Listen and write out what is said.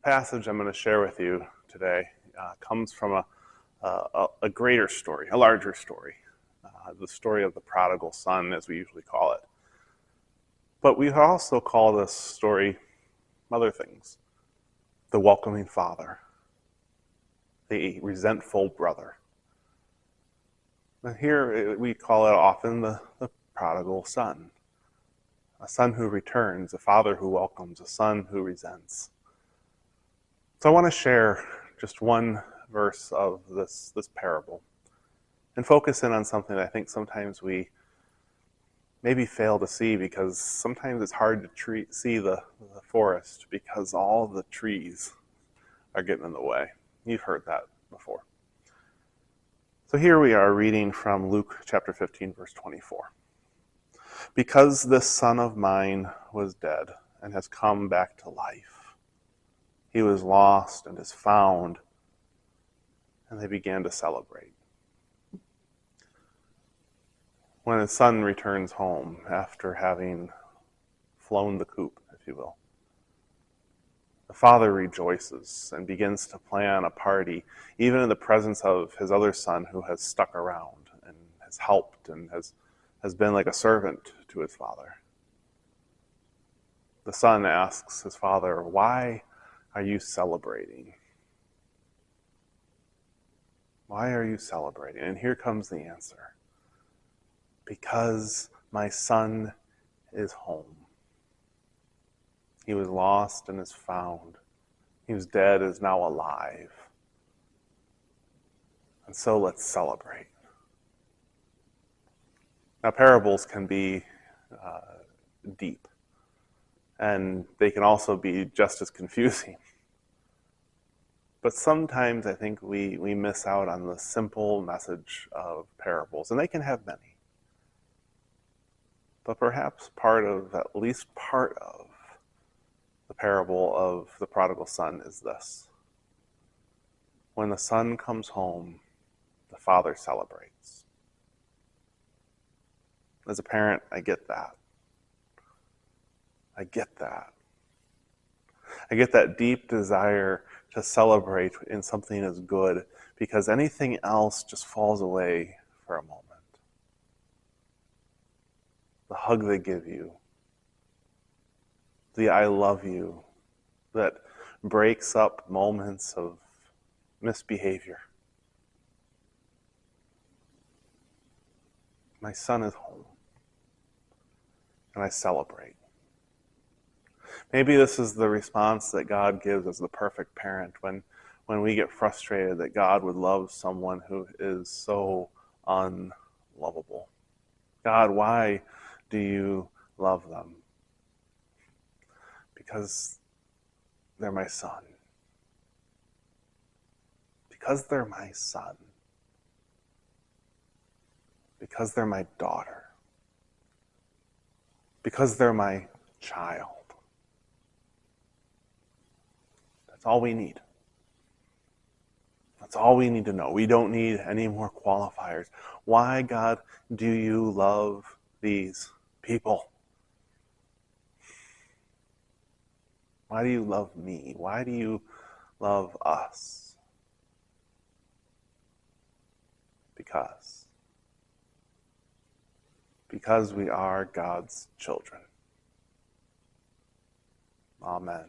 passage I'm going to share with you today comes from a greater story, a larger story, the story of the prodigal son, as we usually call it. But we also call this story other things: the welcoming father, the resentful brother. And here we call it often the prodigal son. A son who returns, a father who welcomes, a son who resents. So I want to share just one verse of this parable and focus in on something that I think sometimes we maybe fail to see, because sometimes it's hard to see the forest because all the trees are getting in the way. You've heard that before. So here we are reading from Luke chapter 15, verse 24. Because this son of mine was dead and has come back to life. He was lost and is found, and they began to celebrate. When his son returns home after having flown the coop, if you will, the father rejoices and begins to plan a party, even in the presence of his other son who has stuck around and has helped and has been like a servant to his father. The son asks his father, "Why are you celebrating? Why are you celebrating?" And here comes the answer. Because my son is home. He was lost and is found. He was dead, is now alive. And so let's celebrate. Now, parables can be deep, and they can also be just as confusing. But sometimes I think we miss out on the simple message of parables, and they can have many. But perhaps at least part of the parable of the prodigal son is this: when the son comes home, the father celebrates. As a parent, I get that. I get that. I get that deep desire to celebrate in something as good, because anything else just falls away for a moment. The hug they give you, the I love you that breaks up moments of misbehavior. My son is home, and I celebrate. Maybe this is the response that God gives as the perfect parent when we get frustrated that God would love someone who is so unlovable. God, why do you love them? Because they're my son. Because they're my son. Because they're my daughter. Because they're my child. That's all we need. That's all we need to know. We don't need any more qualifiers. Why, God, do you love these people? Why do you love me? Why do you love us? Because we are God's children. Amen.